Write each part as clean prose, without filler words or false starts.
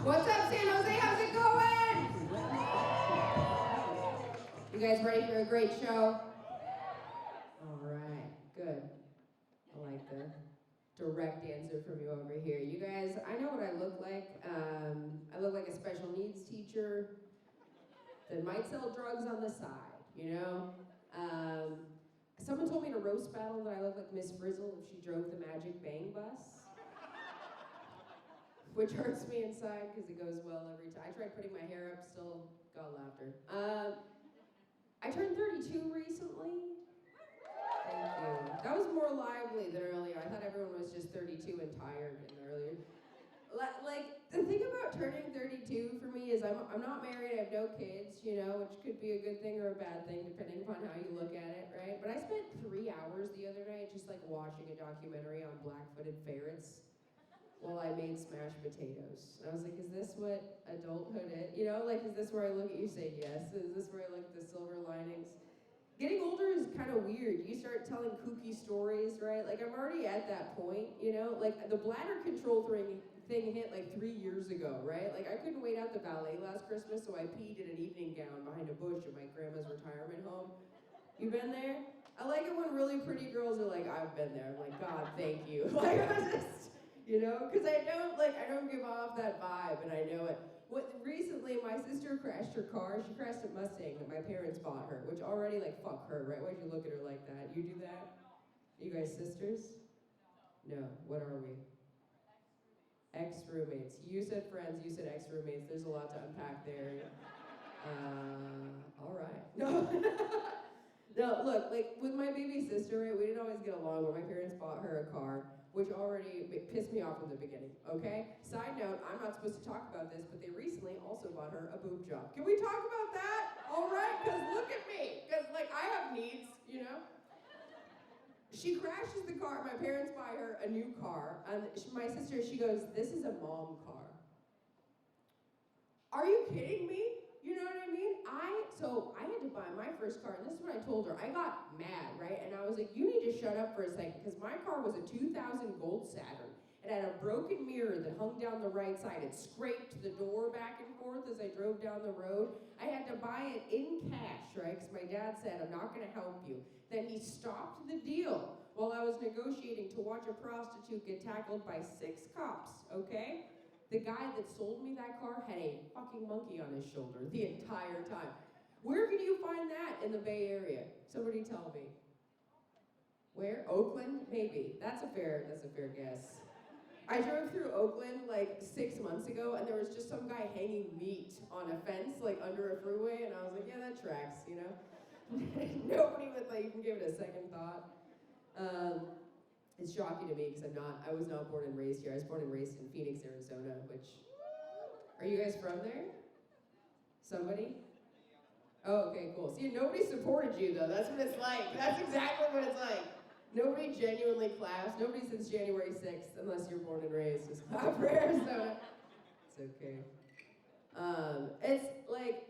What's up, San Jose? How's it going? You guys ready for a great show? All right, good. I like the direct answer from you over here. You guys, I know what I look like. I look like a special needs teacher that might sell drugs on the side, you know? Someone told me in a roast battle that I look like Miss Frizzle if she drove the Magic Bang bus. Which hurts me inside because it goes well every time. I tried putting my hair up, still got laughter. I turned 32 recently. Thank you. That was more lively than earlier. I thought everyone was just 32 and tired and earlier. Like, the thing about turning 32 for me is I'm not married, I have no kids, you know, which could be a good thing or a bad thing depending upon how you look at it, right? But I spent 3 hours the other night just like watching a documentary on black-footed ferrets while I made smashed potatoes. And I was like, is this what adulthood is? You know, like, is this where I look at you say yes? Is this where I look at the silver linings? Getting older is kind of weird. You start telling kooky stories, right? Like, I'm already at that point, you know? Like, the bladder control thing hit like 3 years ago, right? Like, I couldn't wait out the ballet last Christmas, so I peed in an evening gown behind a bush at my grandma's retirement home. You been there? I like it when really pretty girls are like, I've been there. I'm like, God, thank you. Like, I just, you know? Because I don't give off that vibe, and I know it. Recently, my sister crashed her car. She crashed a Mustang that my parents bought her, which already, like, fuck her, right? Why'd you look at her like that? You do that? Are you guys sisters? No. What are we? Ex-roommates. You said friends, you said ex-roommates. There's a lot to unpack there. All right. No. No, look, like, with my baby sister, right, we didn't always get along, but my parents bought her a car, which already pissed me off from the beginning, okay? Side note, I'm not supposed to talk about this, but they recently also bought her a boob job. Can we talk about that? All right? Because look at me. Because, like, I have needs, you know? She crashes the car. My parents buy her a new car. And my sister, she goes, this is a mom car. Are you kidding me? You know what I mean? So I had to buy my first car, and this is what I told her. I got mad, right? And I was like, you need to shut up for a second, because my car was a 2000 Gold Saturn. It had a broken mirror that hung down the right side. It scraped the door back and forth as I drove down the road. I had to buy it in cash, right? Because my dad said, I'm not going to help you. Then he stopped the deal while I was negotiating to watch a prostitute get tackled by 6 cops, okay? The guy that sold me that car had a fucking monkey on his shoulder the entire time. Where can you find that in the Bay Area? Somebody tell me. Where? Oakland? Maybe. That's a fair guess. I drove through Oakland like 6 months ago, and there was just some guy hanging meat on a fence, like under a freeway, and I was like, yeah, that tracks, you know? Nobody would like even give it a second thought. It's shocking to me because I was not born and raised here. I was born and raised in Phoenix, Arizona, which, are you guys from there? Somebody? Oh, okay, cool. See, nobody supported you though. That's what it's like. That's exactly what it's like. Nobody genuinely claps. Nobody since January 6th, unless you're born and raised, is clap for Arizona. It's okay. It's like,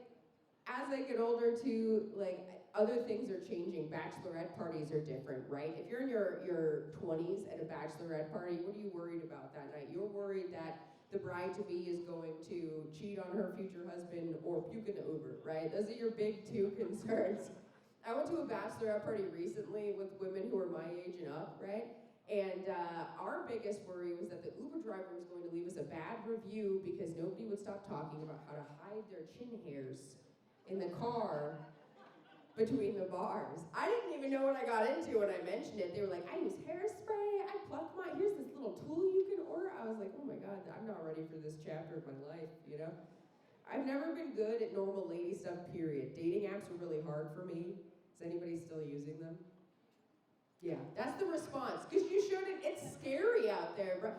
as I get older too, like, other things are changing. Bachelorette parties are different, right? If you're in your 20s at a bachelorette party, what are you worried about that night? You're worried that the bride-to-be is going to cheat on her future husband or puke in the Uber, right? Those are your big 2 concerns. I went to a bachelorette party recently with women who are my age and up, right? And our biggest worry was that the Uber driver was going to leave us a bad review because nobody would stop talking about how to hide their chin hairs in the car between the bars. I didn't even know what I got into when I mentioned it. They were like, I use hairspray, I pluck here's this little tool you can order. I was like, oh my God, I'm not ready for this chapter of my life, you know? I've never been good at normal lady stuff, period. Dating apps were really hard for me. Is anybody still using them? Yeah, that's the response, because you shouldn't, it's scary out there, bro.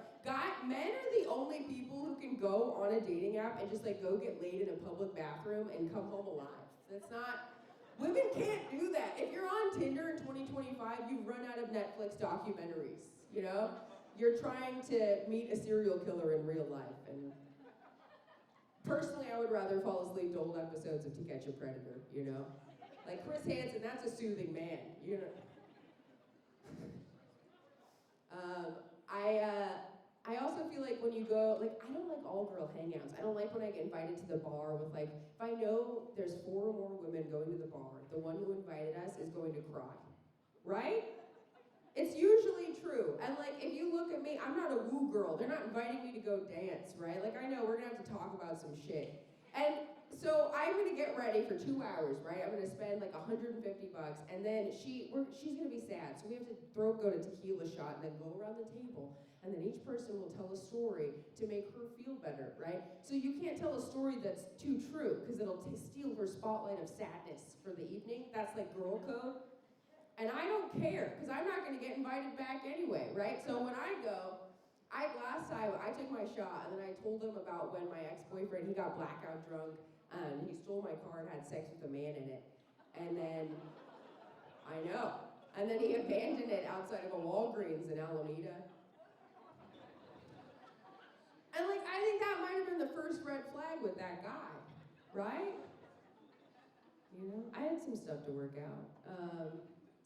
Men are the only people who can go on a dating app and just like go get laid in a public bathroom and come home alive. That's not, women can't do that. If you're on Tinder in 2025, you've run out of Netflix documentaries, you know? You're trying to meet a serial killer in real life, and personally, I would rather fall asleep to old episodes of To Catch a Predator, you know? Like Chris Hansen, that's a soothing man, you know? I also feel like like when you go, like I don't like all girl hangouts. I don't like when I get invited to the bar with like, if I know there's 4 or more women going to the bar, the one who invited us is going to cry, right? It's usually true. And like, if you look at me, I'm not a woo girl. They're not inviting me to go dance, right? Like I know we're gonna have to talk about some shit. And so I'm gonna get ready for 2 hours, right? I'm gonna spend like $150, and then she's gonna be sad. So we have to go to tequila shot and then go around the table. And then each person will tell a story to make her feel better, right? So you can't tell a story that's too true, because it'll steal her spotlight of sadness for the evening. That's like girl code. And I don't care, because I'm not going to get invited back anyway, right? So when I go, last time I took my shot, and then I told him about when my ex-boyfriend, he got blackout drunk, and he stole my car and had sex with a man in it. And then, I know. And then he abandoned it outside of a Walgreens in Alameda. And like, I think that might have been the first red flag with that guy, right? You know, I had some stuff to work out.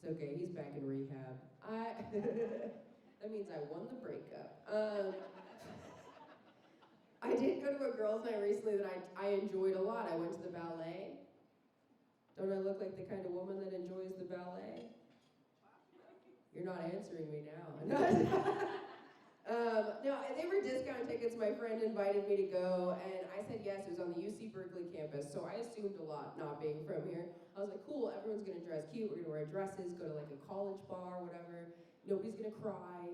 It's okay, he's back in rehab. That means I won the breakup. I did go to a girls' night recently that I enjoyed a lot. I went to the ballet. Don't I look like the kind of woman that enjoys the ballet? You're not answering me now. No, they were discount tickets. My friend invited me to go, and I said yes. It was on the UC Berkeley campus, so I assumed a lot, not being from here. I was like, cool, everyone's gonna dress cute, we're gonna wear dresses, go to like a college bar, whatever. Nobody's gonna cry.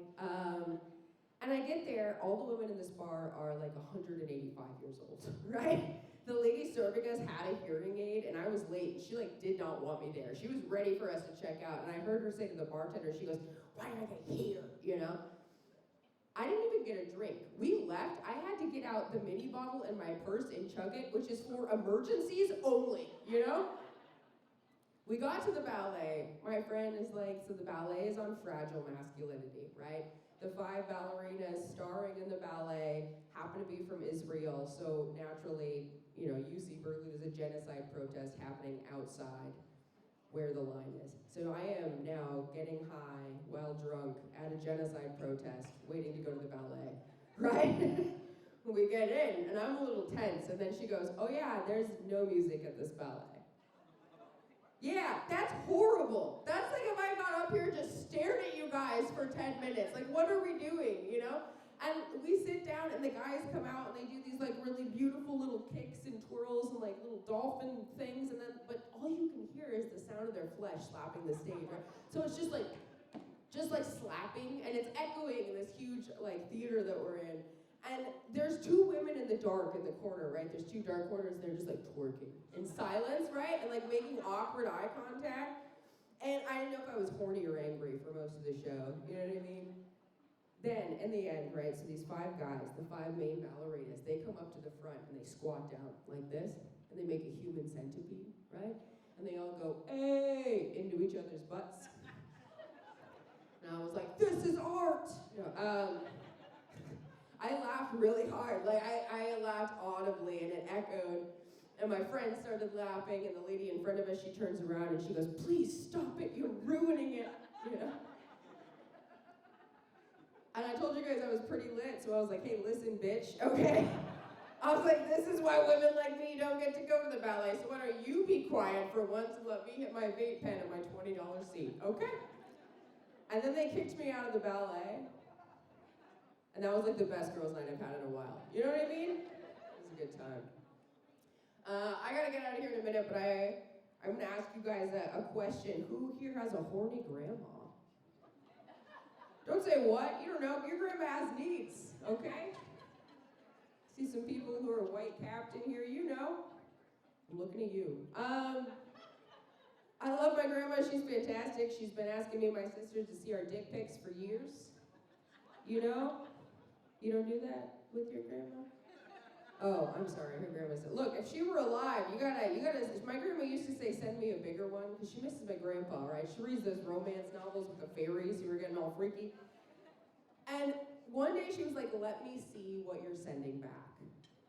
And I get there, all the women in this bar are like 185 years old, right? The lady serving us had a hearing aid, and I was late. She like did not want me there. She was ready for us to check out, and I heard her say to the bartender, she goes, why did I get here, you know? I didn't even get a drink. We left, I had to get out the mini bottle in my purse and chug it, which is for emergencies only, you know? We got to the ballet. My friend is like, so the ballet is on fragile masculinity, right? The 5 ballerinas starring in the ballet happen to be from Israel, so naturally, you know, UC Berkeley, there's a genocide protest happening outside where the line is. So I am now getting high while drunk at a genocide protest, waiting to go to the ballet, right? We get in, and I'm a little tense, and then she goes, oh yeah, there's no music at this ballet. Yeah, that's horrible. That's like if I got up here and just stared at you guys for 10 minutes. Like, what are we doing, you know? And we sit down, and the guys come out, and they do these like really beautiful little kicks and twirls and like little dolphin things, and then, but all you can hear is the sound of their flesh slapping the stage, right? So it's just like slapping, and it's echoing in this huge like theater that we're in. And there's 2 women in the dark in the corner, right? There's 2 dark corners, they're just like twerking in silence, right? And like making awkward eye contact. And I didn't know if I was horny or angry for most of the show, you know what I mean? Then, in the end, right, so these 5 guys, the 5 main ballerinas, they come up to the front and they squat down like this, and they make a human centipede, right? And they all go, hey, into each other's butts. And I was like, this is art! You know, I laughed really hard, like I laughed audibly, and it echoed. And my friend started laughing, and the lady in front of us, she turns around and she goes, please stop it, you're ruining it, you know? And I told you guys I was pretty lit, so I was like, hey, listen, bitch, okay? I was like, this is why women like me don't get to go to the ballet, so why don't you be quiet for once and let me hit my vape pen and my $20 seat, okay? And then they kicked me out of the ballet, and that was like the best girls' night I've had in a while. You know what I mean? It was a good time. I gotta get out of here in a minute, but I'm gonna ask you guys a question. Who here has a horny grandma? Don't say what, you don't know, your grandma has needs, okay? See some people who are white-capped in here, you know. I'm looking at you. I love my grandma, she's fantastic. She's been asking me and my sisters to see our dick pics for years. You know? You don't do that with your grandma? Oh, I'm sorry, her grandma said, look, if she were alive, you gotta, my grandma used to say, send me a bigger one, because she misses my grandpa, right? She reads those romance novels with the fairies who were getting all freaky. And one day she was like, let me see what you're sending back,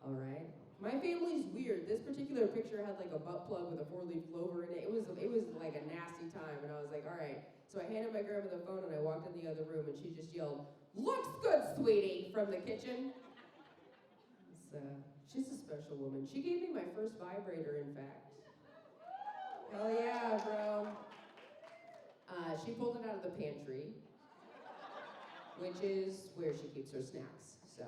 all right? My family's weird. This particular picture had like a butt plug with a 4-leaf clover in it. It was like a nasty time, and I was like, all right. So I handed my grandma the phone, and I walked in the other room, and she just yelled, "Looks good, sweetie," from the kitchen. She's a special woman. She gave me my first vibrator, in fact. Hell yeah, bro. She pulled it out of the pantry, which is where she keeps her snacks. So.